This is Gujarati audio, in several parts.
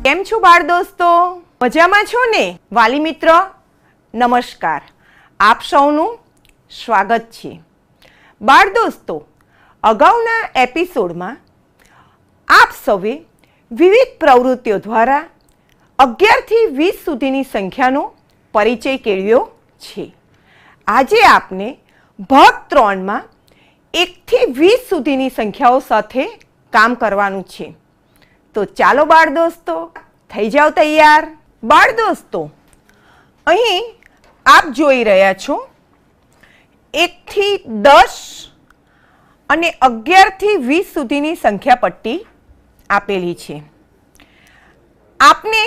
કેમ છો બાળ દોસ્તો? મજામાં છો ને? વાલી મિત્ર નમસ્કાર, આપ સૌનું સ્વાગત છે. બાળ દોસ્તો, અગાઉના એપિસોડમાં આપ સૌએ વિવિધ પ્રવૃત્તિઓ દ્વારા 11 થી 20 સુધીની સંખ્યાનો પરિચય કેળવ્યો છે. આજે આપને ભાગ 3માં 1 થી 20 સુધીની સંખ્યાઓ સાથે કામ કરવાનું છે. તો ચાલો બાળ દોસ્તો, થઈ જાઓ તૈયાર. બાળ દોસ્તો, અહીં આપ જોઈ રહ્યા છો 1 થી 10 અને 11 થી 20 સુધીની સંખ્યા પટ્ટી આપેલી છે. આપને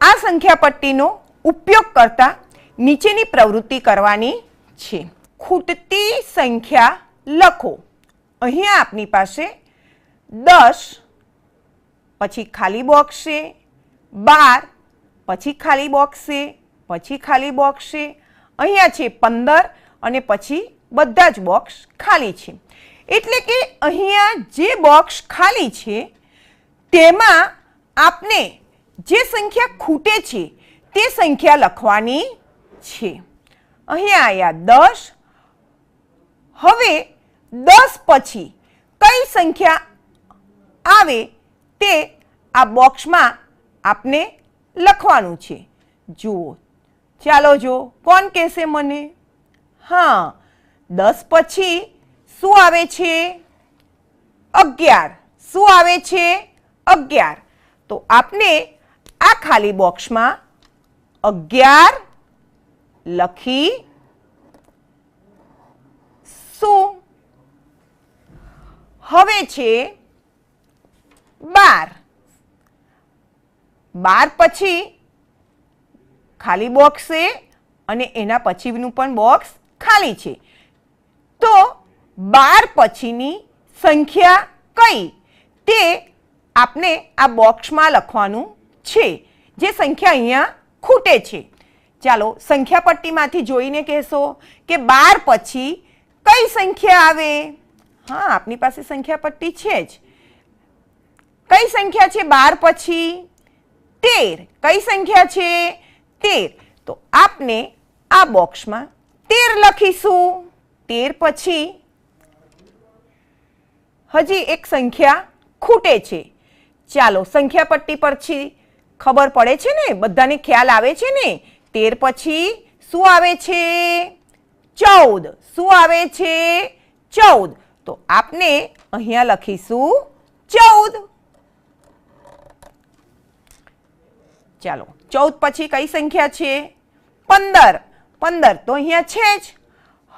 આ સંખ્યા પટ્ટીનો ઉપયોગ કરતા નીચેની પ્રવૃત્તિ કરવાની છે. ખૂટતી સંખ્યા લખો. અહીંયા આપની પાસે 10 પછી ખાલી બોક્સ છે, 12 પછી ખાલી બોક્સ છે, પછી ખાલી બોક્સ છે, અહીંયા છે 15 અને પછી બધા જ બોક્સ ખાલી છે. એટલે કે અહીંયા જે બોક્સ ખાલી છે તેમાં આપને જે સંખ્યા ખૂટે છે તે સંખ્યા લખવાની છે. અહીંયા આવ્યા 10. હવે 10 પછી કઈ સંખ્યા આવે તે આ બોક્સમાં આપને લખવાનું છે. જુઓ, ચાલો જો કોણ કહેશે મને? હા, 10 પછી શું આવે છે? 11. શું આવે છે? 11. તો આપને આ ખાલી બોક્સમાં 11 લખી શું? હવે છે 12. 12 પછી ખાલી બોક્સ છે અને એના પછીનું પણ બોક્સ ખાલી છે. તો 12 પછીની સંખ્યા કઈ તે આપને આ બોક્સમાં લખવાનું છે, જે સંખ્યા અહીંયા ખૂટે છે. ચાલો સંખ્યા પટ્ટીમાંથી જોઈને કહેશો કે 12 પછી કઈ સંખ્યા આવે? હા, આપની પાસે સંખ્યા પટ્ટી છે જ. કઈ સંખ્યા છે 12 પછી? 13. કઈ સંખ્યા છે? 13. તો આપને આ બોક્સમાં 13 લખીશું. 13 પછી હજી એક સંખ્યા ખૂટે છે. ચાલો સંખ્યા પટ્ટી પરથી ખબર પડે છે ને, બધાને ખ્યાલ આવે છે ને? 13 પછી શું આવે છે? 14. શું આવે છે? 14. તો આપને અહીંયા લખીશું 14. ચાલો 14 પછી કઈ સંખ્યા છે? 15. 15 તો અહીંયા છે જ.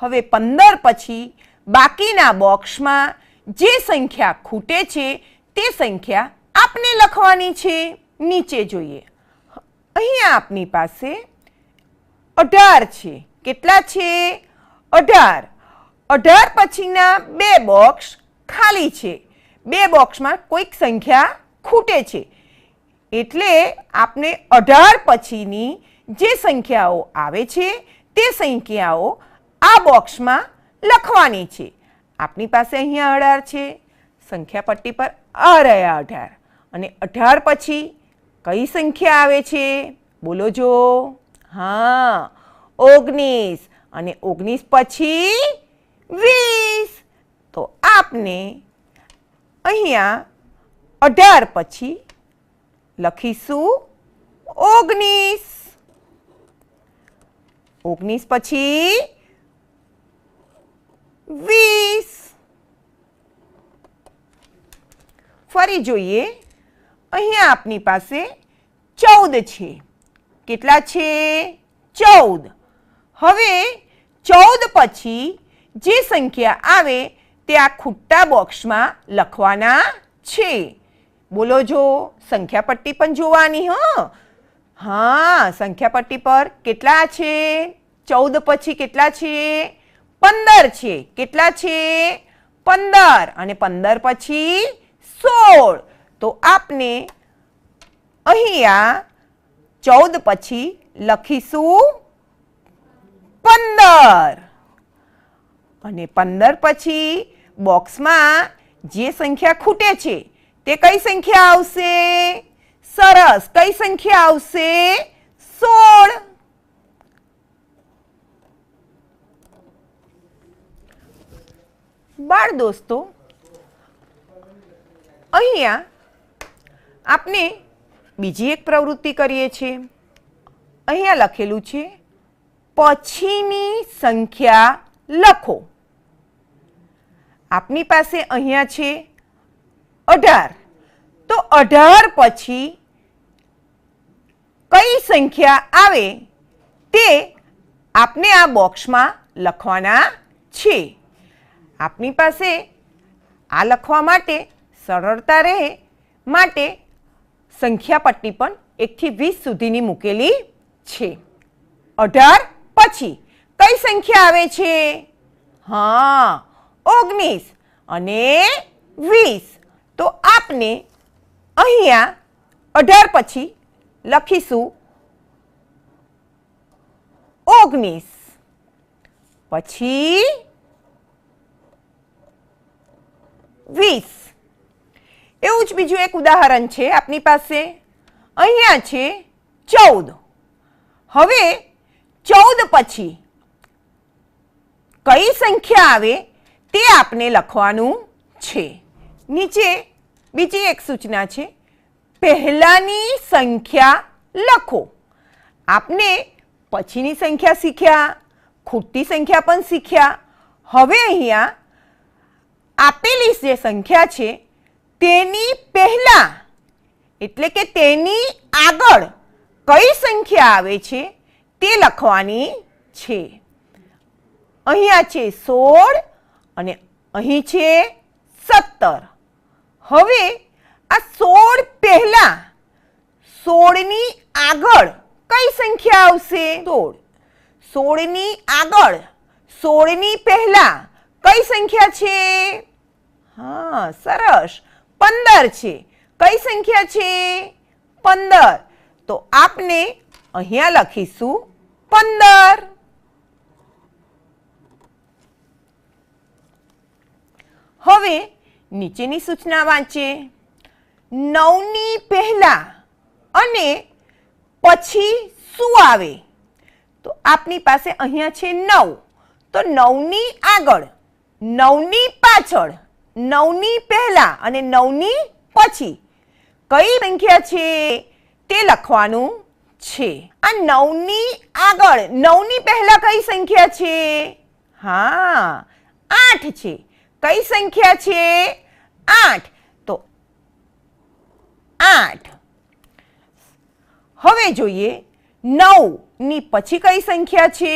હવે 15 પછી બાકીના બોક્સમાં જે સંખ્યા ખૂટે છે તે સંખ્યા આપને લખવાની છે. નીચે જોઈએ, અહીંયા આપની પાસે 18 છે. કેટલા છે? 18. 18 પછીના બે બોક્સ ખાલી છે. બે બોક્સમાં કોઈક સંખ્યા ખૂટે છે. એટલે આપને 18 પછીની જે સંખ્યાઓ આવે છે તે સંખ્યાઓ આ બોક્સમાં લખવાની છે. આપની પાસે અહીંયા 18 છે. સંખ્યા પટ્ટી પર આ રહ્યા 18 અને 18 પછી કઈ સંખ્યા આવે છે? બોલો જો. હા, 19 અને 19 પછી 20. તો આપને અહીંયા 18 પછી લખીશું 19. 19 પછી 20. ફરી જોઈએ, અહીંયા આપની પાસે 14 છે. કેટલા છે? 14. હવે 14 પછી જે સંખ્યા આવે તે આ ખૂટતા બોક્સમાં લખવાના છે. બોલો જો. સંખ્યા પટ્ટી પણ જોવાની. હા, સંખ્યા પટ્ટી પર કેટલા છે? 14 પછી કેટલા છે? 15 છે. કેટલા છે? 15 અને 15 પછી 16. તો આપને અહીંયા 14 પછી લખીશું 15 અને 15 પછી બોક્સમાં જે સંખ્યા ખૂટે છે તે કઈ સંખ્યા આવશે? સરસ. કઈ સંખ્યા આવશે? 16. બાળ દોસ્તો, અહીંયા આપણે બીજી એક પ્રવૃત્તિ કરીએ છીએ. અહીંયા લખેલું છે પછીની સંખ્યા લખો. આપની પાસે અહીંયા છે 18. તો 18 પછી કઈ સંખ્યા આવે તે આપને આ બોક્સમાં લખવાના છે. આપની પાસે આ લખવા માટે સરળતા રહે માટે સંખ્યા પટ્ટી પણ 1 થી 20 સુધીની મૂકેલી છે. 18 પછી કઈ સંખ્યા આવે છે? હા, 19 અને 20. તો આપને અહીંયા 18 પછી લખીશું 19, પછી 20. એવું જ બીજું એક ઉદાહરણ છે આપની પાસે. અહીંયા છે 14. હવે 14 પછી કઈ સંખ્યા આવે તે આપને લખવાનું છે. નીચે બીજી એક સૂચના છે, પહેલાની સંખ્યા લખો. આપને પછીની સંખ્યા શીખ્યા, ખૂટતી સંખ્યા પણ શીખ્યા. હવે અહીંયા આપેલી જે સંખ્યા છે તેની પહેલા એટલે કે તેની આગળ કઈ સંખ્યા આવે છે તે લખવાની છે. અહીંયા છે 16 અને અહીં છે 17. હવે આ 16 પહેલા 16 ની આગળ કઈ સંખ્યા આવશે? 16. 16 ની આગળ 16 ની પહેલા કઈ સંખ્યા છે? હા, સરસ, 15 છે. કઈ સંખ્યા છે? 15. તો આપને અહીંયા લખીશું 15. હવે નીચેની સૂચના વાંચે. 9 ની પહેલા અને પછી શું આવે? તો આપની પાસે અહીંયા છે 9. તો 9 ની આગળ, 9 ની પાછળ, 9 ની પહેલા અને 9 ની પછી કઈ સંખ્યા છે તે લખવાનું છે. આ 9 ની આગળ, 9 ની પહેલા કઈ સંખ્યા છે? હા, 8 છે. કઈ સંખ્યા છે? 8. તો 8. હવે જોઈએ 9 ની પછી કઈ સંખ્યા છે?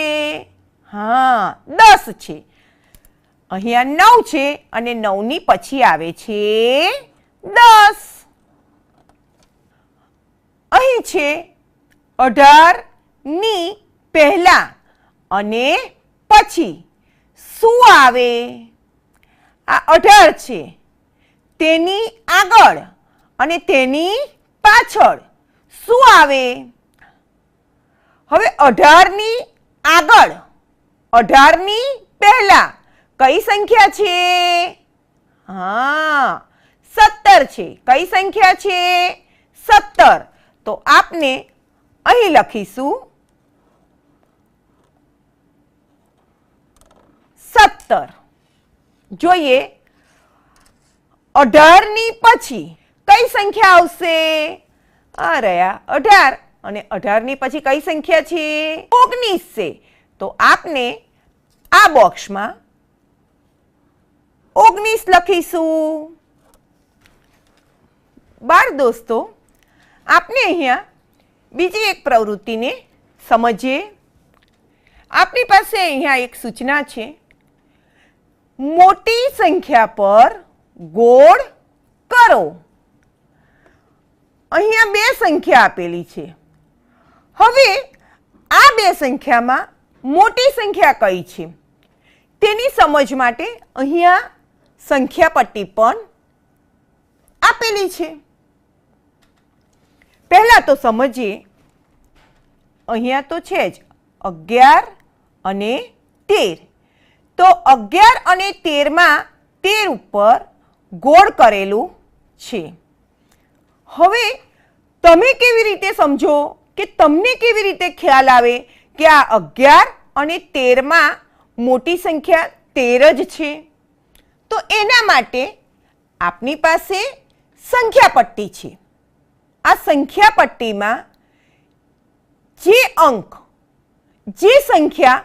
હા, 10 છે. અહીંયા 9 છે અને 9 ની પછી આવે છે 10. અહીં છે 18 ની પહેલા અને પછી શું આવે? આ 18 છે, તેની આગળ અને તેની પાછળ શું આવે? હવે 18 ની આગળ, 18 ની પહેલા કઈ સંખ્યા છે? હા, 17 છે. કઈ સંખ્યા છે? 17. તો આપને અહીં લખીશું 17. જોઈએ 18 ની પછી કઈ સંખ્યા આવશે? આ રહ્યા 18 અને 18 ની પછી કઈ સંખ્યા છે? 19 છે. તો આપને આ બોક્સમાં 19 લખીશું. બાળ દોસ્તો, આપને અહીંયા બીજી એક પ્રવૃત્તિને સમજીએ. આપની પાસે અહીંયા એક સૂચના છે, મોટી સંખ્યા પર ગોળ કરો. અહીંયા 2 સંખ્યા આપેલી છે. હવે આ 2 સંખ્યામાં મોટી સંખ્યા કઈ છે તેની સમજ માટે અહીંયા સંખ્યા પટ્ટી પણ આપેલી છે. પહેલા તો સમજીએ. અહીંયા તો છે જ 11 અને 13. તો 11 અને 13માં 13 ઉપર ગોળ કરેલું છે. હવે તમે કેવી રીતે સમજો કે તમને કેવી રીતે ખ્યાલ આવે કે આ 11 અને 13માં મોટી સંખ્યા 13 જ છે? તો એના માટે આપની પાસે સંખ્યા પટ્ટી છે. આ સંખ્યા પટ્ટીમાં જે અંક, જે સંખ્યા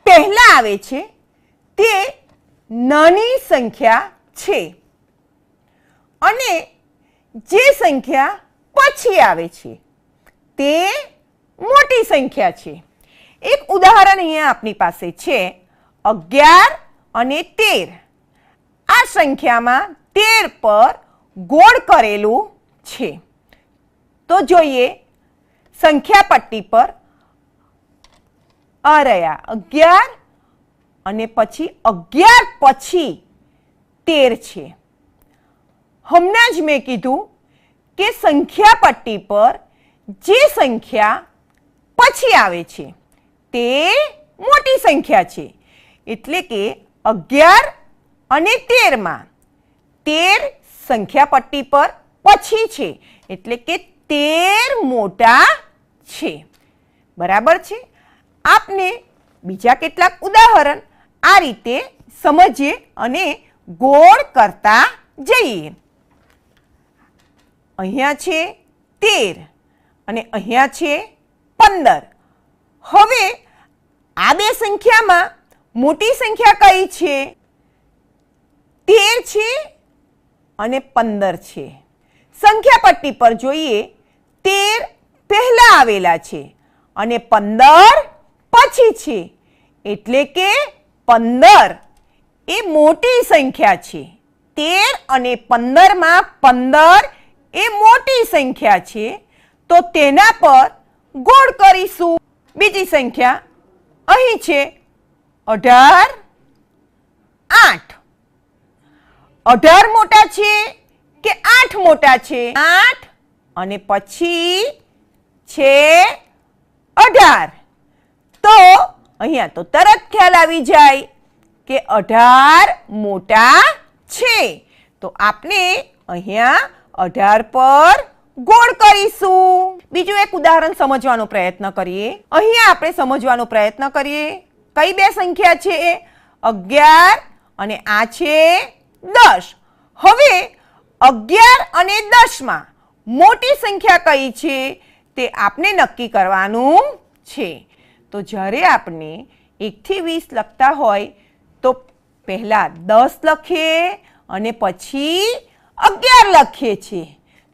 પહેલા આવે છે તે નાની સંખ્યા છે અને જે સંખ્યા પછી આવે છે તે મોટી સંખ્યા છે. એક ઉદાહરણ અહીંયા આપની પાસે છે 11 અને 13. આ સંખ્યામાં 13 પર ગોળ કરેલું છે. તો જોઈએ સંખ્યા પટ્ટી પર આ રહ્યા 11 અને પછી 11 પછી 13 છે. હમણાં જ મેં કીધું કે સંખ્યા પટ્ટી પર જે સંખ્યા પછી આવે છે તે મોટી સંખ્યા છે. એટલે કે 11 અને 13માં 13 સંખ્યા પટ્ટી પર પછી છે એટલે કે 13 મોટા છે. બરાબર છે? આપને બીજા કેટલાક ઉદાહરણ આ રીતે સમજીએ અને ગોળ કરતા જઈએ. અહીંયા છે 13 અને અહીંયા છે 15. હવે આ બે સંખ્યામાં મોટી સંખ્યા કઈ છે? 13 છે અને 15 છે. સંખ્યા પટ્ટી પર જોઈએ 13 પહેલા આવેલા છે અને 15 પછી છે એટલે કે 15 એ મોટી સંખ્યા છે. 13 અને 15માં 15 એ મોટી સંખ્યા છે તો તેના પર ગોળ કરીશું. બીજી સંખ્યા અહીં છે 18, 8. 18 મોટા છે કે 8 મોટા છે? 8 અને પછી છે 18. તો અહીંયા તો તરત ખ્યાલ આવી જાય કે 18 મોટા છે. તો આપણે અહીંયા 18 પર ગોળ કરીશું. બીજું એક ઉદાહરણ સમજવાનો પ્રયત્ન કરીએ. અહીંયા આપણે સમજવાનો પ્રયત્ન કરીએ કઈ બે સંખ્યા છે? 11 અને આ છે 10. હવે 11 અને 10માં મોટી સંખ્યા કઈ છે તે આપણે નક્કી કરવાનું છે. તો જ્યારે આપણે 1 થી 20 લખતા હોય તો પહેલા 10 લખીએ અને પછી 11 લખીએ છીએ.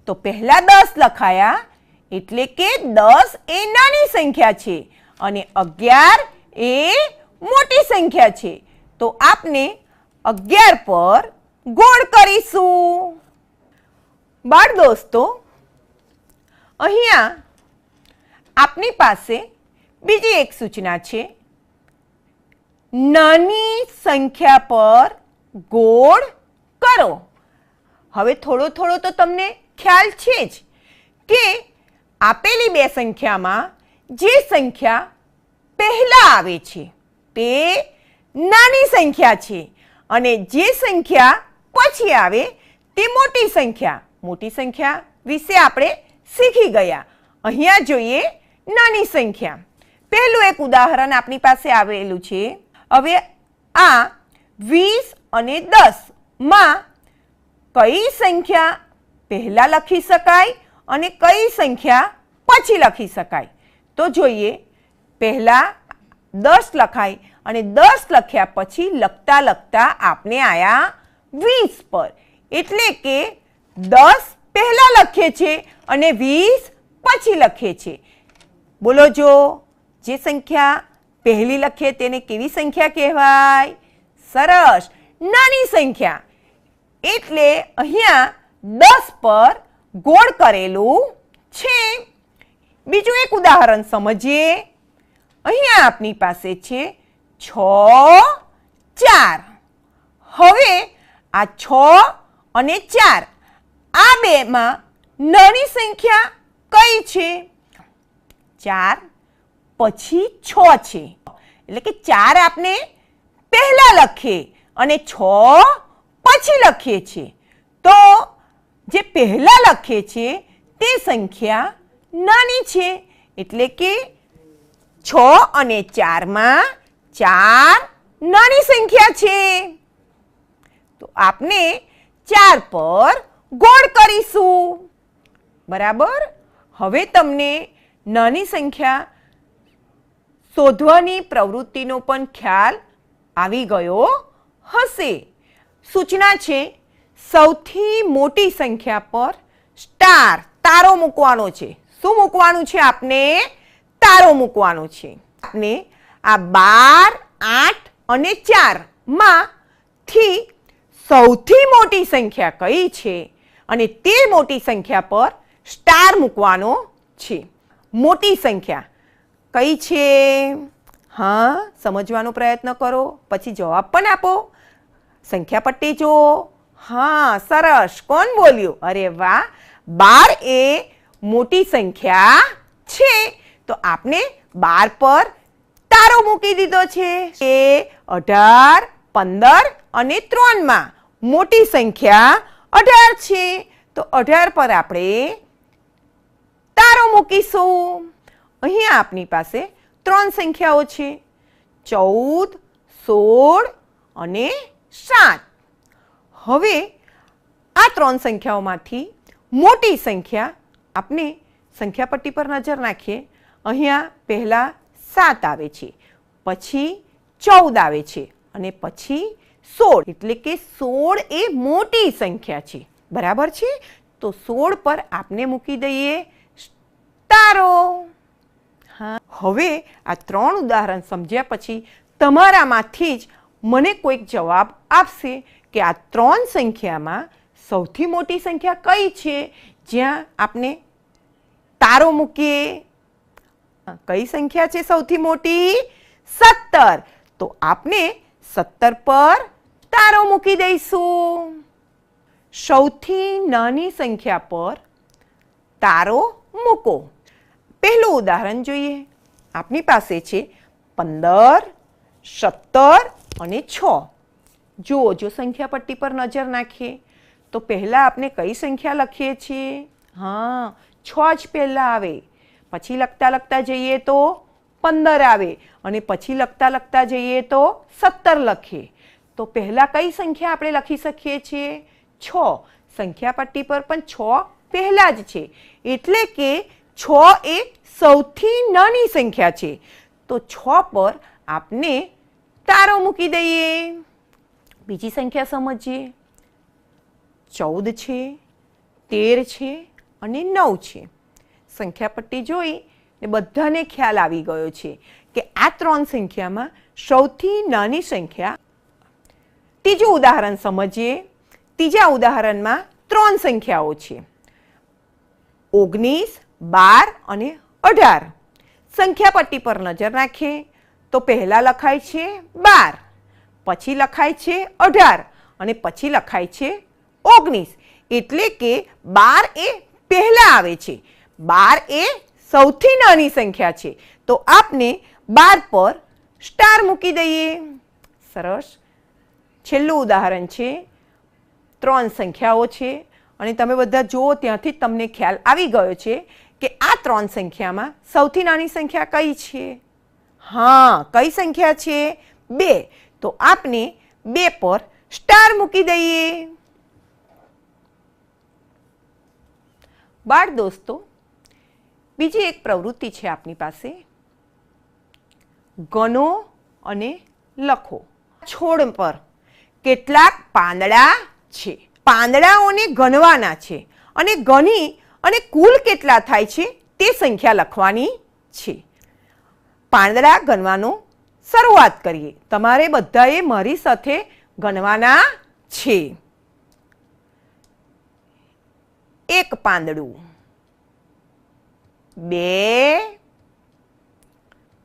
તો પહેલા 10 લખાયા એટલે કે 10 એ નાની સંખ્યા છે અને 11 એ મોટી સંખ્યા છે. તો આપણે 11 પર ગોળ કરીશું. બાળ દોસ્તો, અહીંયા આપની પાસે બીજી એક સૂચના છે. નાની સંખ્યા પર ગોળ કરો. હવે થોડો થોડો તો તમને ખ્યાલ છે જ કે આપેલી બે સંખ્યામાં જે સંખ્યા પહેલા આવે છે તે નાની સંખ્યા છે અને જે સંખ્યા પછી આવે તે મોટી સંખ્યા. મોટી સંખ્યા વિશે આપણે શીખી ગયા. અહીંયા જોઈએ નાની સંખ્યા. પહેલું એક ઉદાહરણ આપણી પાસે આવેલું છે. હવે આ 20 અને 10માં કઈ સંખ્યા પહેલા લખી શકાય અને કઈ સંખ્યા પછી લખી શકાય? તો જોઈએ પહેલા 10 લખાય અને 10 લખ્યા પછી લખતા લખતા આપણે આયા 20 પર. એટલે કે 10 પહેલા લખીએ છીએ અને 20 પછી લખીએ છીએ. બોલો જો જે સંખ્યા પહેલી લખીએ તેને કેવી સંખ્યા કહેવાય? સરસ, નાની સંખ્યા. એટલે અહીંયા 10 પર ગોળ કરેલું છે. બીજું એક ઉદાહરણ સમજીએ. અહીંયા આપની પાસે છે 6, 4. હવે આ 6 અને 4 આ બેમાં નાની સંખ્યા કઈ છે? 4 પછી 6 છે. એટલે કે 4 આપણે પહેલા લખીએ અને 6 પછી લખીએ છીએ. તો જે પહેલા લખીએ છીએ તે સંખ્યા નાની છે. એટલે કે 6 અને 4માં 4 નાની સંખ્યા છે. તો આપણે 4 પર ગોળ કરીશું. બરાબર. હવે તમને નાની સંખ્યા શોધવાની પ્રવૃત્તિનો પણ ખ્યાલ આવી ગયો હશે. સૂચના છે, સૌથી મોટી સંખ્યા પર સ્ટાર તારો મૂકવાનો છે. શું મૂકવાનું છે? આપને તારો મૂકવાનો છે. આપને આ 12, 8 અને 4 માંથી સૌથી મોટી સંખ્યા કઈ છે અને તે મોટી સંખ્યા પર સ્ટાર મૂકવાનો છે. મોટી સંખ્યા કઈ છે? હા, સમજવાનો પ્રયત્ન કરો, પછી જવાબ પણ આપો. સંખ્યા પટ્ટી જુઓ. હા, સરસ. કોણ બોલ્યું? અરે વાહ, 12 એ મોટી સંખ્યા છે. તો આપણે 12 પર તારો મૂકી દીધો છે. એ 18, 15 અને 3માં મોટી સંખ્યા 18 છે. તો 18 પર આપણે તારો મૂકીશું. અહીંયા આપણી પાસે 3 સંખ્યાઓ છે, 14, 16 અને 7. હવે આ 3 સંખ્યાઓમાંથી મોટી સંખ્યા આપણે સંખ્યા પટ્ટી પર નજર નાખીએ. અહીંયા પહેલા 7 આવે છે, પછી 14 આવે છે અને પછી 16. એટલે કે 16 એ મોટી સંખ્યા છે. બરાબર છે. તો 16 પર આપણે મૂકી દઈએ તારો. હા, હવે આ 3 ઉદાહરણ સમજ્યા પછી તમારામાંથી જ મને કોઈક જવાબ આપશે કે આ 3 સંખ્યામાં સૌથી મોટી સંખ્યા કઈ છે જ્યાં આપણે તારો મૂકીએ. કઈ સંખ્યા છે સૌથી મોટી? 17. તો આપણે 17 પર તારો મૂકી દઈશું. સૌથી નાની સંખ્યા પર તારો મૂકો. પહેલું ઉદાહરણ જોઈએ. આપણી પાસે છે 15, 17 અને 6. જુઓ, જો સંખ્યા પટ્ટી પર નજર નાખીએ તો પહેલાં આપણે કઈ સંખ્યા લખીએ છીએ? હા, 6 જ પહેલાં આવે. પછી લખતા લખતા જઈએ તો 15 આવે અને પછી લખતા લખતા જઈએ તો 17 લખીએ. તો પહેલાં કઈ સંખ્યા આપણે લખી શકીએ છીએ? 6. સંખ્યા પટ્ટી પર પણ 6 પહેલાં જ છે. એટલે કે 6 એ સૌથી નાની સંખ્યા છે. તો 6 પર આપણે તારો મૂકી દઈએ. બીજી સંખ્યા સમજીએ. 14 છે, 13 છે અને 9 છે. સંખ્યા પટ્ટી જોઈ ને બધાને ખ્યાલ આવી ગયો છે કે આ 3 સંખ્યામાં સૌથી નાની સંખ્યા. ત્રીજું ઉદાહરણ સમજીએ. ત્રીજા ઉદાહરણમાં 3 સંખ્યાઓ છે, 19, 12 અને 18. સંખ્યા પટ્ટી પર નજર નાખીએ તો પહેલાં લખાય છે 12, પછી લખાય છે 18 અને પછી લખાય છે 19. એટલે કે 12 એ પહેલાં આવે છે. 12 એ સૌથી નાની સંખ્યા છે. તો આપણે 12 પર સ્ટાર મૂકી દઈએ. સરસ. છેલ્લું ઉદાહરણ છે. 3 સંખ્યાઓ છે અને તમે બધા જુઓ, ત્યાંથી જ તમને ખ્યાલ આવી ગયો છે કે આ 3 સંખ્યામાં સૌથી નાની સંખ્યા કઈ છે? હા, કઈ સંખ્યા છે? 2. તો આપણે 2 પર સ્ટાર મૂકી દઈએ. બાળ દોસ્તો, બીજી એક પ્રવૃત્તિ છે આપની પાસે. ગણો અને લખો. છોડ પર કેટલાક પાંદડા છે. પાંદડાઓને ગણવાના છે અને ગણી અને કુલ કેટલા થાય છે તે સંખ્યા લખવાની છે. પાંદડા ગણવાનો શરૂઆત કરીએ. તમારે બધાએ મારી સાથે ગણવાના છે. 1 પાંદડું, 2,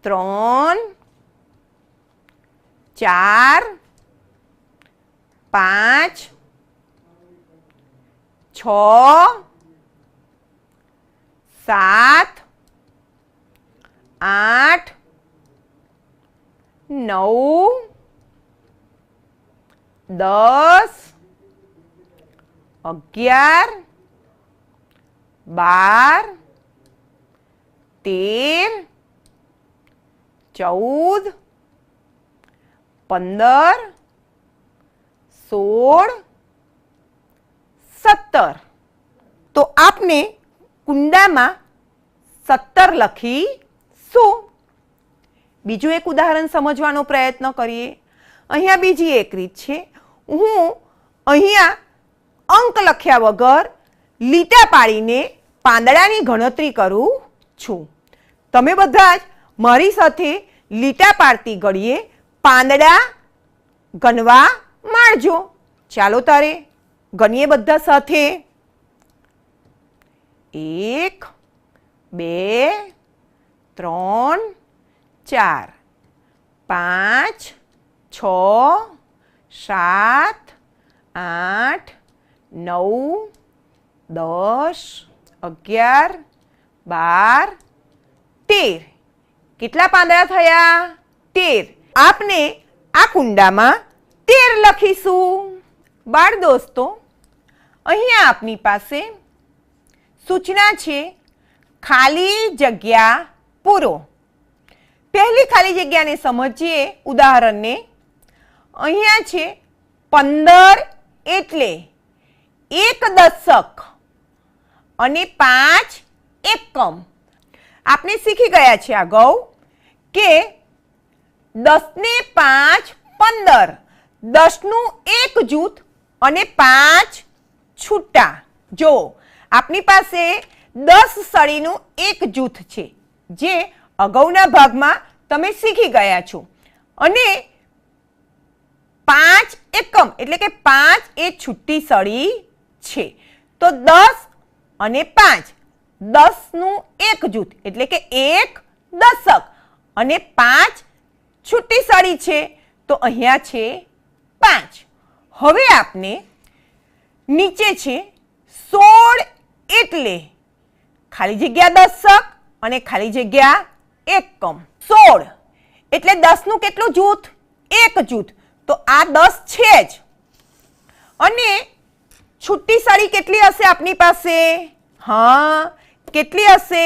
3, 4, 5, 6, 7, 8, 9, 10, 11, 12 13 14 15 16 17 તો આપને કુંડામાં 17 લખીશું. બીજું એક ઉદાહરણ સમજવાનો પ્રયત્ન કરીએ. અહીંયા બીજી એક રીત છે. હું અહીંયા અંક લખ્યા વગર લીટા પાડીને પાંદડાની ગણતરી કરું છું. તમે બધા જ મારી સાથે લીટા પાડતી ઘડીએ પાંદડા ગણવા માંડજો. ચાલો તારે ગણીએ બધા સાથે. 1 2 3 4 5 6 7 8 9 10 11 12 13 કેટલા પાંદડા થયા? 13. આપને આ કુંડામાં 13 લખીશું. બાળ દોસ્તો, અહીંયા આપની પાસે સૂચના છે ખાલી જગ્યા પૂરો. પહેલી ખાલી જગ્યાને સમજીએ ઉદાહરણને. અહીંયા છે 15 એટલે 1 દશક અને 5 એકમ. આપણે શીખી ગયા છે અગાઉ કે 10 ને 5 15, 10નું એક જૂથ અને 5 છૂટા. જો આપની પાસે 10 સળીનું એક જૂથ છે જે અગાઉના ભાગમાં તમે શીખી ગયા છો, અને 5 એકમ એટલે કે 5 એ છૂટી સળી છે. તો 10 અને 5, 10નું એક જૂથ એટલે કે 1 દશક અને 5 છૂટી સળી છે. તો અહીંયા છે 5. હવે આપને નીચે છે 16 એટલે ખાલી જગ્યા દશક અને ખાલી જગ્યા એકમ. 16 એટલે 10નું કેટલું જૂથ? એક જૂથ. તો આ 10 છે જ. અને છૂટી સળી કેટલી હશે આપની પાસે? હા, કેટલી હશે?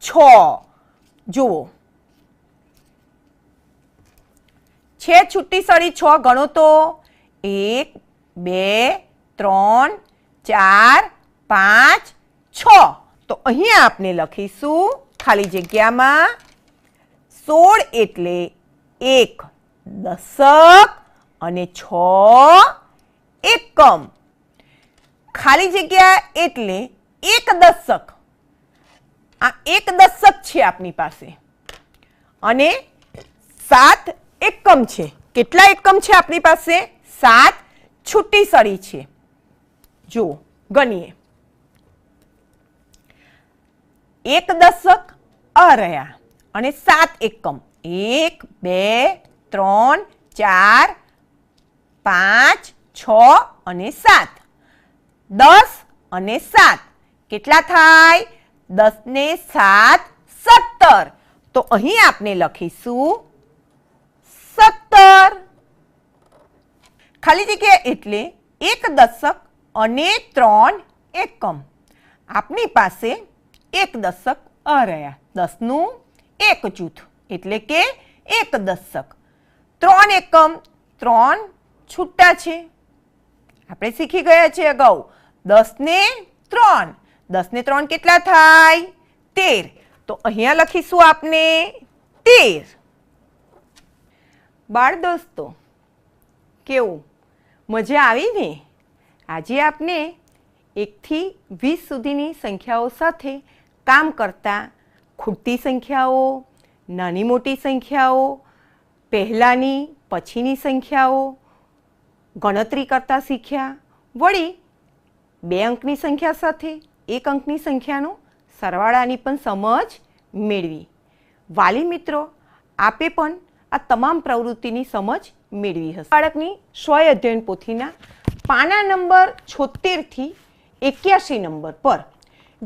6. જુઓ, છે છૂટી સળી 6. ગણો તો 1 2 3 4 5 6. તો અહીંયા આપણે લખીશું ખાલી જગ્યામાં 16 એટલે 1 દશક અને 6 એકમ. ખાલી જગ્યા એટલે 1 દશક. આ 1 દશક છે આપની પાસે, અને 7 એકમ છે. કેટલા એકમ છે આપની પાસે? 7 છૂટી સળી છે. જુઓ, ગણીએ. 1 દશક અ રહ્યા અને 7 એકમ. 1 2 3 4 5 6 અને 7. 10 અને 7 કેટલા થાય? 10 ને 7 17. તો અહીં આપણે લખીશું 17. ખાલી જગ્યા એટલે 1 દશક અને 3 એકમ. આપની પાસે 1 દશક અ રહ્યા, 10નું એક જૂથ એટલે કે 1 દશક. 3 એકમ, 3 છૂટા છે. આપણે શીખી ગયા છે અગાઉ 10 ને 3. 10 ને 3 કેટલા થાય? 13. તો અહીંયા લખીશું આપણે 13. બાળ દોસ્તો, કેવું મજા આવી ને? આજે આપણે 1 થી 20 સુધીની સંખ્યાઓ સાથે કામ કરતા ખૂટતી સંખ્યાઓ, નાની મોટી સંખ્યાઓ, પહેલાંની પછીની સંખ્યાઓ ગણતરી કરતા શીખ્યા. વળી 2 અંકની સંખ્યા સાથે 1 અંકની સંખ્યાનો સરવાળાની પણ સમજ મેળવી. વાલી મિત્રો, આપે પણ આ તમામ પ્રવૃત્તિની સમજ મેળવી હશે. બાળકની સ્વય અધ્યયન પોથીના પાના નંબર 76 થી 81 નંબર પર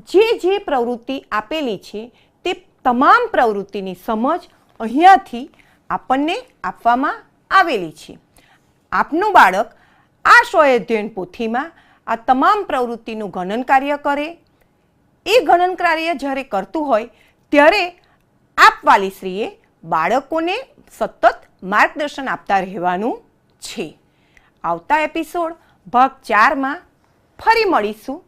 જે પ્રવૃત્તિ આપેલી છે તે તમામ પ્રવૃત્તિની સમજ અહીંયાથી આપણને આપવામાં આવેલી છે. આપનું બાળક આ સ્વય અધ્યયન પોથીમાં આ તમામ પ્રવૃત્તિનું ગણન કાર્ય કરે, એ ગણન કાર્ય જ્યારે કરતું હોય ત્યારે આપ વાલીશ્રીએ બાળકોને સતત માર્ગદર્શન આપતા રહેવાનું છે. આવતા એપિસોડ ભાગ 4માં ફરી મળીશું.